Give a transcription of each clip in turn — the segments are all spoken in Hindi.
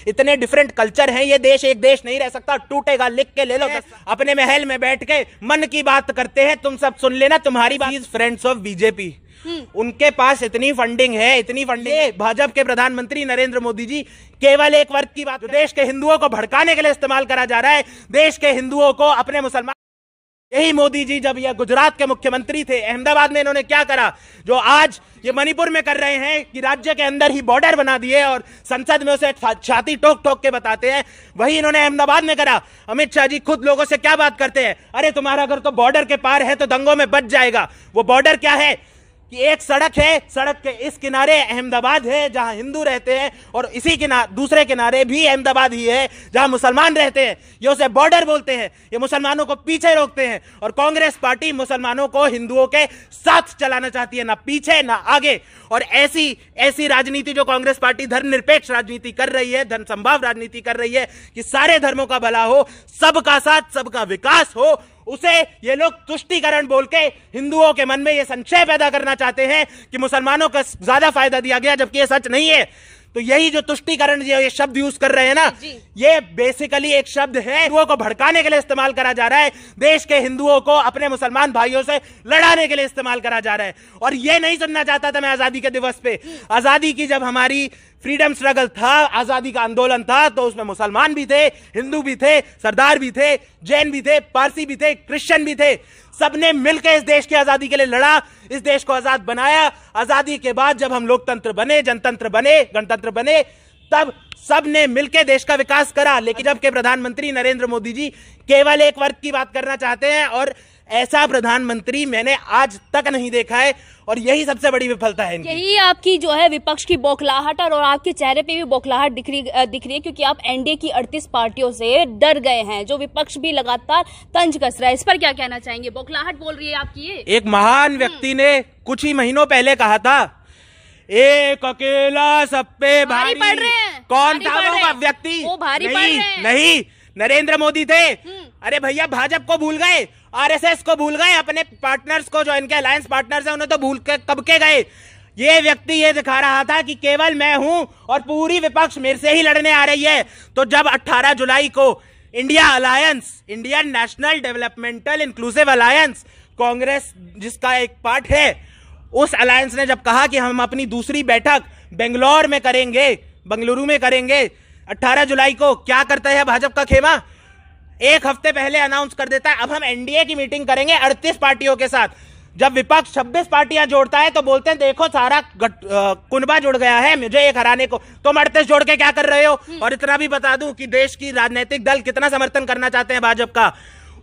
इतने डिफरेंट कल्चर हैं, ये देश एक देश नहीं रह सकता, टूटेगा, लिख के ले लो। अपने महल में बैठ के मन की बात करते हैं, तुम सब सुन लेना तुम्हारी बात। फ्रेंड्स ऑफ बीजेपी, उनके पास इतनी फंडिंग है, भाजपा के प्रधानमंत्री नरेंद्र मोदी जी केवल एक वर्ग की बात, देश के हिंदुओं को भड़काने के लिए इस्तेमाल करा जा रहा है, देश के हिंदुओं को अपने मुसलमान। यही मोदी जी जब ये गुजरात के मुख्यमंत्री थे, अहमदाबाद में इन्होंने क्या करा, जो आज ये मणिपुर में कर रहे हैं कि राज्य के अंदर ही बॉर्डर बना दिए और संसद में उसे छाती ठोक ठोक के बताते हैं, वही इन्होंने अहमदाबाद में करा। अमित शाह जी खुद लोगों से क्या बात करते हैं, अरे तुम्हारा घर तो बॉर्डर के पार है तो दंगों में बच जाएगा। वो बॉर्डर क्या है कि एक सड़क है, सड़क के इस किनारे अहमदाबाद है जहां हिंदू रहते हैं, और इसी दूसरे किनारे भी अहमदाबाद ही है जहां मुसलमान रहते हैं। ये उसे बॉर्डर बोलते हैं, ये मुसलमानों को पीछे रोकते हैं। और कांग्रेस पार्टी मुसलमानों को हिंदुओं के साथ चलाना चाहती है, ना पीछे ना आगे। और ऐसी राजनीति जो कांग्रेस पार्टी धर्मनिरपेक्ष राजनीति कर रही है, धर्म संभाव राजनीति कर रही है कि सारे धर्मों का भला हो, सबका साथ, सबका विकास हो, उसे ये लोग तुष्टीकरण बोल के हिंदुओं के मन में ये संशय पैदा करना चाहते हैं कि मुसलमानों को ज्यादा फायदा दिया गया, जबकि ये सच नहीं है। तो यही जो तुष्टीकरण ये शब्द यूज कर रहे हैं ना, ये बेसिकली एक शब्द है, हिंदुओं को भड़काने के लिए इस्तेमाल करा जा रहा है, देश के हिंदुओं को अपने मुसलमान भाइयों से लड़ाने के लिए इस्तेमाल करा जा रहा है। और ये नहीं सुनना चाहता था मैं आजादी के दिवस पे। आजादी की जब हमारी फ्रीडम स्ट्रगल था, आजादी का आंदोलन था, तो उसमें मुसलमान भी थे, हिंदू भी थे, सरदार भी थे, जैन भी थे, पारसी भी थे, क्रिश्चियन भी थे। सबने मिलकर इस देश की आजादी के लिए लड़ा, इस देश को आजाद बनाया। आजादी के बाद जब हम लोकतंत्र बने, जनतंत्र बने, गणतंत्र बने, तब सबने मिलकर देश का विकास करा। लेकिन जब के प्रधानमंत्री नरेंद्र मोदी जी केवल एक वर्ग की बात करना चाहते हैं, और ऐसा प्रधानमंत्री मैंने आज तक नहीं देखा है, और यही सबसे बड़ी विफलता है इनकी। यही आपकी जो है विपक्ष की बौखलाहट, और आपके चेहरे पे भी बौखलाहट दिख रही है, क्योंकि आप एनडीए की 38 पार्टियों से डर गए हैं, जो विपक्ष भी लगातार तंज कस रहा है। इस पर क्या कहना चाहेंगे? बौखलाहट बोल रही है आपकी ये। एक महान व्यक्ति ने कुछ ही महीनों पहले कहा था, एक अकेला सब पे भारी पड़ रहे हैं। कौन था वो व्यक्ति? वो भारी पड़ रहे हैं। नहीं, नरेंद्र मोदी थे। अरे भैया, भाजपा को भूल गए, आरएसएस को भूल गए, अपने पार्टनर्स को, जो इनके अलायंस पार्टनर्स हैं, उन्हें तो भूल के कब के गए। ये व्यक्ति ये दिखा रहा था कि केवल मैं हूं और पूरी विपक्ष मेरे से ही लड़ने आ रही है। तो जब 18 जुलाई को India alliance, Indian national developmental inclusive alliance, Congress जिसका एक पार्ट है, उस अलायंस ने जब कहा कि हम अपनी दूसरी बैठक बेंगलुरु में करेंगे 18 जुलाई को, क्या करता है भाजपा का खेमा? एक हफ्ते पहले अनाउंस कर देता है, अब हम एनडीए की मीटिंग करेंगे 38 पार्टियों के साथ। जब विपक्ष 26 पार्टियां जोड़ता है तो बोलते हैं देखो सारा कुनबा जुड़ गया है मुझे एक हराने को, तुम 38 जोड़ के क्या कर रहे हो? और इतना भी बता दूं कि देश की राजनीतिक दल कितना समर्थन करना चाहते हैं भाजपा का।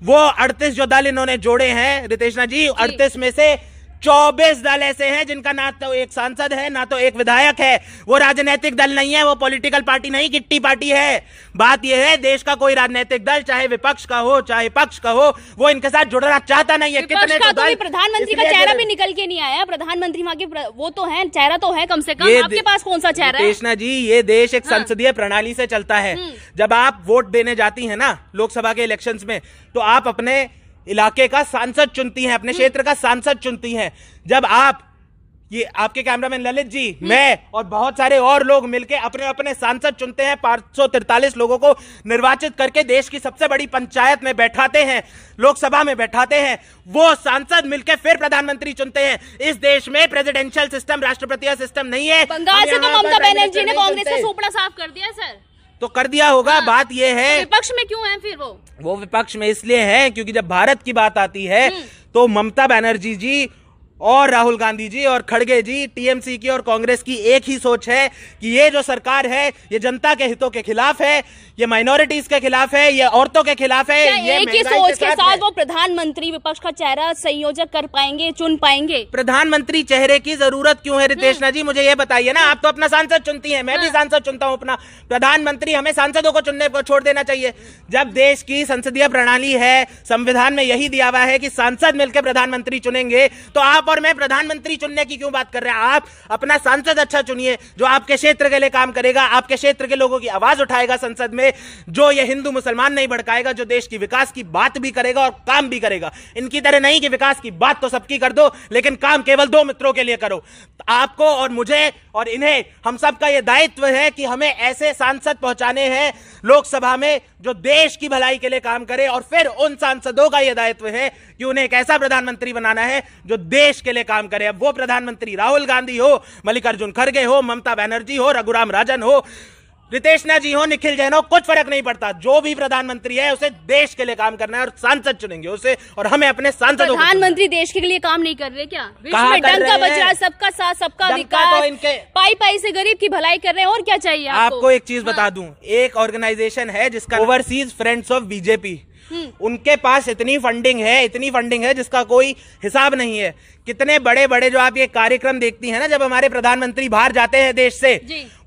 वो 38 जो दल इन्होंने जोड़े हैं रितेशना जी, 38 में से 24 दल ऐसे हैं जिनका ना तो एक सांसद है ना तो एक विधायक है। वो राजनीतिक दल नहीं है, वो पॉलिटिकल पार्टी नहीं, किट्टी पार्टी है। बात यह है, देश का कोई राजनीतिक दल, चाहे विपक्ष का हो चाहे पक्ष का हो, वो इनके साथ जुड़ना चाहता नहीं है। कितने तो दल, प्रधानमंत्री का चेहरा भी निकल के नहीं आया। प्रधानमंत्री वहां के वो तो है, चेहरा तो है कम से कम। आपके पास कौन सा चेहरा है? कृष्णा जी, ये देश एक संसदीय प्रणाली से चलता है। जब आप वोट देने जाती है ना लोकसभा के इलेक्शंस में, तो आप अपने इलाके का सांसद चुनती हैं, अपने क्षेत्र का सांसद चुनती हैं। जब आप, ये आपके कैमरामैन ललित जी, मैं और बहुत सारे और लोग मिलकर अपने अपने सांसद चुनते हैं, 543 लोगों को निर्वाचित करके देश की सबसे बड़ी पंचायत में बैठाते हैं, लोकसभा में बैठाते हैं। वो सांसद मिलकर फिर प्रधानमंत्री चुनते हैं। इस देश में प्रेसिडेंशियल सिस्टम, राष्ट्रपतीय सिस्टम नहीं है। बंगाल से तो ममता बनर्जी ने कांग्रेस का सुपड़ा साफ कर दिया सर। तो कर दिया होगा। हाँ। बात यह है, तो विपक्ष में क्यों है फिर वो विपक्ष में इसलिए है क्योंकि जब भारत की बात आती है तो ममता बनर्जी जी और राहुल गांधी जी और खड़गे जी, टीएमसी की और कांग्रेस की एक ही सोच है कि ये जो सरकार है ये जनता के हितों के खिलाफ है, ये माइनॉरिटीज के खिलाफ है, ये औरतों के खिलाफ है। ये एक ही सोच के साथ वो प्रधानमंत्री विपक्ष का चेहरा संयोजक कर पाएंगे, चुन पाएंगे? प्रधानमंत्री चेहरे की जरूरत क्यों है रितेशना जी, मुझे ये बताइए ना। आप तो अपना सांसद चुनती हैं, मैं भी सांसद चुनता हूं अपना। प्रधानमंत्री, हमें सांसदों को चुनने को छोड़ देना चाहिए। जब देश की संसदीय प्रणाली है, संविधान में यही दिया हुआ है कि सांसद मिलकर प्रधानमंत्री चुनेंगे, तो आप और मैं प्रधानमंत्री चुनने की क्यों बात कर रहे हैं? आप अपना सांसद अच्छा चुनिए जो आपके क्षेत्र के लिए काम करेगा, आपके क्षेत्र के लोगों की आवाज उठाएगा संसद में, जो ये हिंदू मुसलमान नहीं भड़काएगा, जो देश की विकास की बात भी करेगा और काम भी करेगा। इनकी तरह नहीं कि विकास की बात तो सबकी कर दो लेकिन काम केवल 2 मित्रों के लिए करो। आपको और मुझे और इन्हें, हम सब का यह दायित्व है कि हमें ऐसे सांसद पहुंचाने हैं लोकसभा में जो देश की भलाई के लिए काम करे, और फिर उन सांसदों का यह दायित्व है कि उन्हें एक ऐसा प्रधानमंत्री बनाना है जो देश के लिए काम करे। अब वो प्रधानमंत्री राहुल गांधी हो, मल्लिकार्जुन खड़गे हो, ममता बनर्जी हो, रघुराम राजन हो, रितेशना जी हो, निखिल जैन हो, कुछ फर्क नहीं पड़ता। जो भी प्रधानमंत्री है उसे देश के लिए काम करना है और सांसद चुनेंगे उसे, और हमें अपने सांसदों को। प्रधानमंत्री देश के लिए काम नहीं कर रहे क्या? विश्व में डंका बज रहा है, सबका साथ सबका विकास, इनके पाई से गरीब की भलाई कर रहे हैं, और क्या चाहिए आपको? एक चीज बता दूं, एक ऑर्गेनाइजेशन है जिसका ओवरसीज फ्रेंड्स ऑफ बीजेपी, उनके पास इतनी फंडिंग है जिसका कोई हिसाब नहीं है। कितने बड़े बड़े जो आप ये कार्यक्रम देखती हैं ना, जब हमारे प्रधानमंत्री बाहर जाते हैं देश से,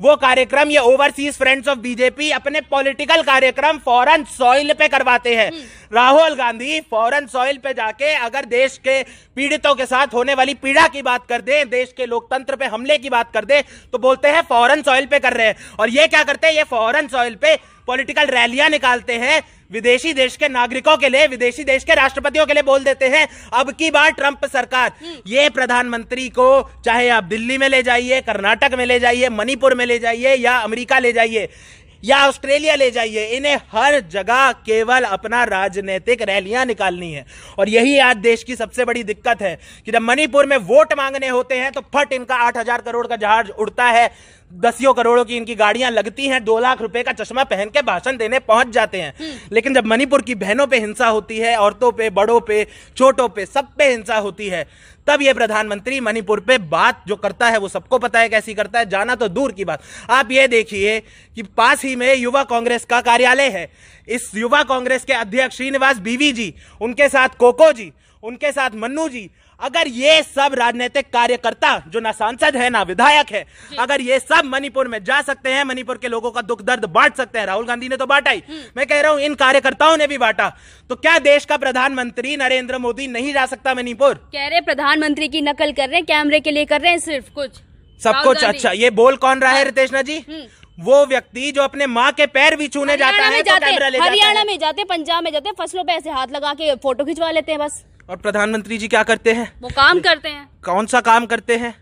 वो कार्यक्रम ये ओवरसीज फ्रेंड्स ऑफ बीजेपी अपने पॉलिटिकल कार्यक्रम फॉरेन सॉइल पे करवाते हैं। राहुल गांधी फॉरेन सॉइल पे जाके अगर देश के पीड़ितों के साथ होने वाली पीड़ा की बात कर दे, देश के लोकतंत्र पे हमले की बात कर दे, तो बोलते हैं फॉरेन सॉइल पे कर रहे हैं। और ये क्या करते हैं? ये फॉरेन सॉइल पे पॉलिटिकल रैलियां निकालते हैं, विदेशी देश के नागरिकों के लिए, विदेशी देश के राष्ट्रपतियों के लिए बोल देते हैं अब की बार ट्रंप सरकार। ये प्रधानमंत्री को चाहे आप दिल्ली में ले जाइए, कर्नाटक में ले जाइए, मणिपुर में ले जाइए, या अमेरिका ले जाइए, या ऑस्ट्रेलिया ले जाइए, इन्हें हर जगह केवल अपना राजनीतिक रैलियां निकालनी है। और यही आज देश की सबसे बड़ी दिक्कत है कि जब मणिपुर में वोट मांगने होते हैं तो फट इनका 8,000 करोड़ का जहाज उड़ता है, 10 करोड़ों की इनकी गाड़ियां लगती हैं, 2 लाख रुपए का चश्मा पहन के भाषण देने पहुंच जाते हैं। लेकिन जब मणिपुर की बहनों पे हिंसा होती है, औरतों पे, बड़ों पे, छोटों पे, सब पे हिंसा होती है, तब ये प्रधानमंत्री मणिपुर पे बात जो करता है वो सबको पता है कैसी करता है, जाना तो दूर की बात। आप ये देखिए कि पास ही में युवा कांग्रेस का कार्यालय है। इस युवा कांग्रेस के अध्यक्ष श्रीनिवास बीवी जी, उनके साथ कोको जी, उनके साथ मन्नू जी, अगर ये सब राजनीतिक कार्यकर्ता जो ना सांसद है ना विधायक है, अगर ये सब मणिपुर में जा सकते हैं, मणिपुर के लोगों का दुख दर्द बांट सकते हैं, राहुल गांधी ने तो बांटा ही, मैं कह रहा हूं इन कार्यकर्ताओं ने भी बांटा, तो क्या देश का प्रधानमंत्री नरेंद्र मोदी नहीं जा सकता मणिपुर? कह रहे प्रधानमंत्री की नकल कर रहे हैं, कैमरे के लिए कर रहे हैं सिर्फ कुछ सब कुछ। अच्छा, ये बोल कौन रहा है रितेशना जी? वो व्यक्ति जो अपने माँ के पैर भी छूने जाता है तो कैमरा ले जाता है। हरियाणा में जाते, पंजाब में जाते, फसलों पे ऐसे हाथ लगा के फोटो खिंचवा लेते हैं बस। और प्रधानमंत्री जी क्या करते हैं? वो काम करते हैं। कौन सा काम करते हैं?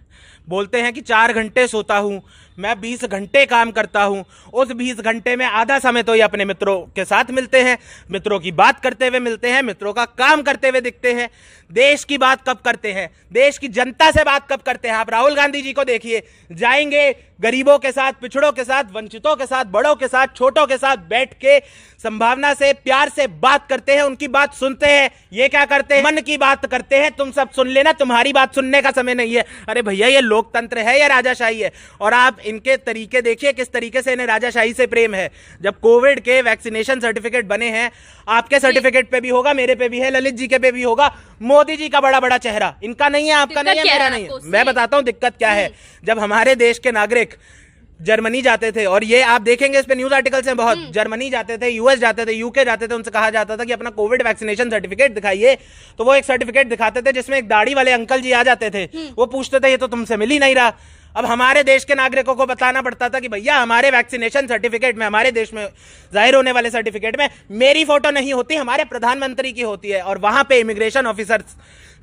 बोलते हैं कि 4 घंटे सोता हूं, मैं 20 घंटे काम करता हूं। उस 20 घंटे में आधा समय तो ये अपने मित्रों के साथ मिलते हैं, मित्रों की बात करते हुए मिलते हैं, मित्रों का काम करते हुए दिखते हैं। देश की बात कब करते हैं? देश की जनता से बात कब करते हैं? आप राहुल गांधी जी को देखिए, जाएंगे गरीबों के साथ, पिछड़ों के साथ, वंचितों के साथ, बड़ों के साथ, छोटों के साथ बैठ के संभावना से, प्यार से बात करते हैं, उनकी बात सुनते हैं। ये क्या करते हैं? मन की बात करते हैं, तुम सब सुन लेना, तुम्हारी बात सुनने का समय नहीं है। अरे भैया, ये लोकतंत्र है या राजाशाही है? और आप इनके तरीके देखिए, किस तरीके से इन्हें राजाशाही से प्रेम है। जब कोविड के वैक्सीनेशन सर्टिफिकेट बने हैं, आपके सर्टिफिकेट पे भी होगा, मेरे पे भी है, ललित जी के पे भी होगा, मोदी जी का बड़ा बड़ा चेहरा, इनका नहीं है, आपका नहीं है, मेरा नहीं है। मैं बताता हूं दिक्कत क्या है। जब हमारे देश के नागरिक जर्मनी जाते थे, और ये आप देखेंगे इस पे न्यूज आर्टिकल्स हैं बहुत, जर्मनी जाते थे, यूएस जाते थे, यूके जाते थे, उनसे कहा जाता था कि अपना कोविड वैक्सीनेशन सर्टिफिकेट दिखाइए, तो वो एक सर्टिफिकेट दिखाते थे जिसमें एक दाढ़ी वाले अंकल जी आ जाते थे। वो पूछते थे ये तो तुमसे मिल ही नहीं रहा। अब हमारे देश के नागरिकों को बताना पड़ता था कि भैया हमारे वैक्सीनेशन सर्टिफिकेट में, हमारे देश में जाहिर होने वाले सर्टिफिकेट में मेरी फोटो नहीं होती, हमारे प्रधानमंत्री की होती है। और वहां पे इमिग्रेशन ऑफिसर्स,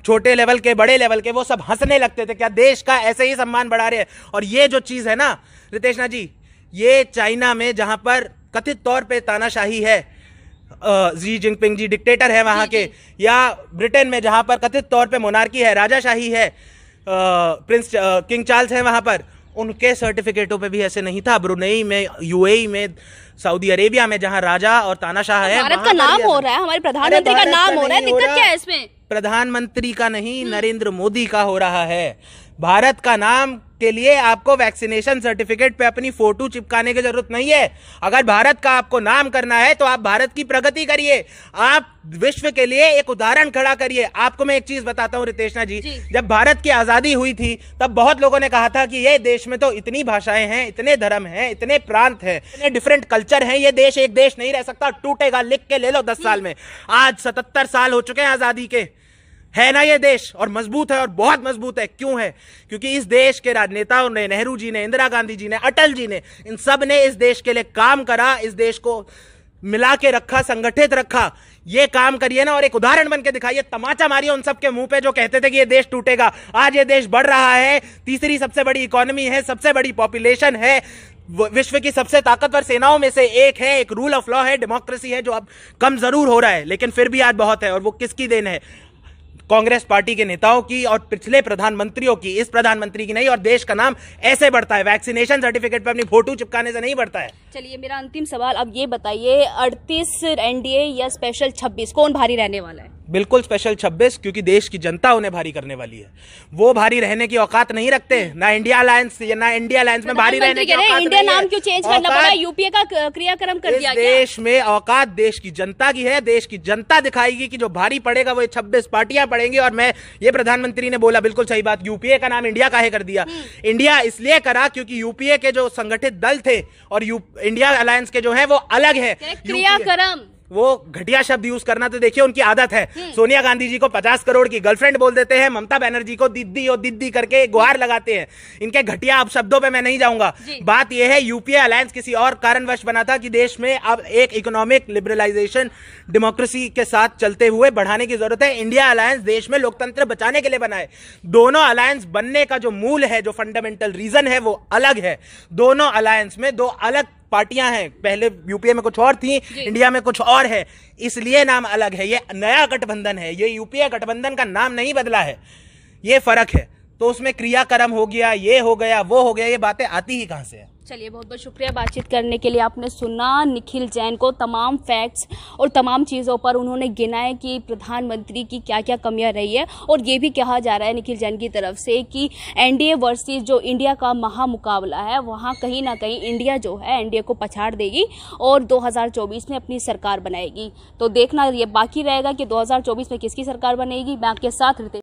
छोटे लेवल के, बड़े लेवल के, वो सब हंसने लगते थे, क्या देश का ऐसे ही सम्मान बढ़ा रहे हैं। और ये जो चीज है ना रितेशना जी, ये चाइना में जहां पर कथित तौर पे तानाशाही है, जी जिनपिंग जी डिक्टेटर है वहां के, या ब्रिटेन में जहां पर कथित तौर पे मोनार्की है, राजाशाही है, प्रिंस किंग चार्ल्स है वहां पर, उनके सर्टिफिकेटों पे भी ऐसे नहीं था। ब्रुनेई में, यूएई में, सऊदी अरेबिया में जहां राजा और तानाशाह है, भारत का नाम हो रहा है, हमारे प्रधानमंत्री का नाम हो रहा है, दिक्कत क्या है इसमें? प्रधानमंत्री का नहीं, नरेंद्र मोदी का हो रहा है। भारत का नाम के लिए आपको वैक्सीनेशन सर्टिफिकेट पे अपनी फोटो चिपकाने की जरूरत नहीं है। अगर भारत का आपको नाम करना है तो आप भारत की प्रगति करिए, आप विश्व के लिए एक उदाहरण खड़ा करिए। आपको मैं एक चीज बताता हूं रितेशना जी, जब भारत की आजादी हुई थी तब बहुत लोगों ने कहा था कि ये देश में तो इतनी भाषाएं हैं, इतने धर्म हैं, इतने प्रांत हैं, इतने डिफरेंट कल्चर हैं, ये देश एक देश नहीं रह सकता, टूटेगा, लिख के ले लो 10 साल में। आज 77 साल हो चुके हैं आजादी के, है ना ये देश, और मजबूत है और बहुत मजबूत है। क्यों है? क्योंकि इस देश के राजनेताओं ने, नेहरू जी ने, इंदिरा गांधी जी ने, अटल जी ने, इन सब ने इस देश के लिए काम करा, इस देश को मिला के रखा, संगठित रखा। ये काम करिए ना और एक उदाहरण बन के दिखाइए, तमाचा मारिए उन सब के मुंह पे जो कहते थे कि ये देश टूटेगा। आज ये देश बढ़ रहा है, तीसरी सबसे बड़ी इकोनॉमी है, सबसे बड़ी पॉपुलेशन है, विश्व की सबसे ताकतवर सेनाओं में से एक है, एक रूल ऑफ लॉ है, डेमोक्रेसी है, जो अब कम जरूर हो रहा है लेकिन फिर भी आज बहुत है। और वो किसकी देन है? कांग्रेस पार्टी के नेताओं की और पिछले प्रधानमंत्रियों की, इस प्रधानमंत्री की नहीं। और देश का नाम ऐसे बढ़ता है, वैक्सीनेशन सर्टिफिकेट पे अपनी फोटो चिपकाने से नहीं बढ़ता है। चलिए, मेरा अंतिम सवाल अब ये बताइए, 38 एनडीए या स्पेशल 26 कौन भारी रहने वाला है? बिल्कुल स्पेशल 26, क्योंकि देश की जनता उन्हें भारी करने वाली है। वो भारी रहने की औकात नहीं रखते, ना इंडिया अलायंस या ना इंडिया अलायंस में भारी रहने की औकात। इंडिया नाम क्यों चेंज करना पड़ा? यूपीए का क्रियाक्रम कर दिया गया। देश में औकात देश की जनता की है। देश की जनता दिखाएगी कि जो भारी पड़ेगा वो 26 पार्टियां पड़ेंगी। और मैं, ये प्रधानमंत्री ने बोला बिल्कुल सही बात, यूपीए का नाम इंडिया काहे कर दिया? इंडिया इसलिए करा क्योंकि यूपीए के जो संगठित दल थे और इंडिया अलायंस के जो है वो अलग है। क्रियाक्रम, वो घटिया शब्द यूज करना तो देखिए उनकी आदत है। सोनिया गांधी जी को 50 करोड़ की गर्लफ्रेंड बोल देते हैं, ममता बनर्जी को दीदी और दीदी करके गुहार लगाते हैं। इनके घटिया अपशब्दों पे मैं नहीं जाऊंगा। बात यह है, यूपीए अलायंस किसी और कारणवश बना था कि देश में अब एक इकोनॉमिक लिबरलाइजेशन डेमोक्रेसी के साथ चलते हुए बढ़ाने की जरूरत है। इंडिया अलायंस देश में लोकतंत्र बचाने के लिए बना है। दोनों अलायंस बनने का जो मूल है, जो फंडामेंटल रीजन है, वो अलग है। दोनों अलायंस में दो अलग पार्टियां हैं। पहले यूपीए में कुछ और थी, इंडिया में कुछ और है, इसलिए नाम अलग है। ये नया गठबंधन है, ये यूपीए गठबंधन का नाम नहीं बदला है, ये फर्क है। तो उसमें क्रियाक्रम हो गया, ये हो गया, वो हो गया, ये बातें आती ही कहां से है? चलिए, बहुत बहुत शुक्रिया बातचीत करने के लिए। आपने सुना निखिल जैन को, तमाम फैक्ट्स और तमाम चीज़ों पर उन्होंने गिनाए कि प्रधानमंत्री की क्या क्या कमियां रही है। और ये भी कहा जा रहा है निखिल जैन की तरफ से कि एनडीए वर्सेस जो इंडिया का महामुकाबला है, वहाँ कहीं ना कहीं इंडिया जो है एनडीए को पछाड़ देगी और 2024 में अपनी सरकार बनाएगी। तो देखना ये बाकी रहेगा कि 2024 में किसकी सरकार बनेगी। मैं आपके साथ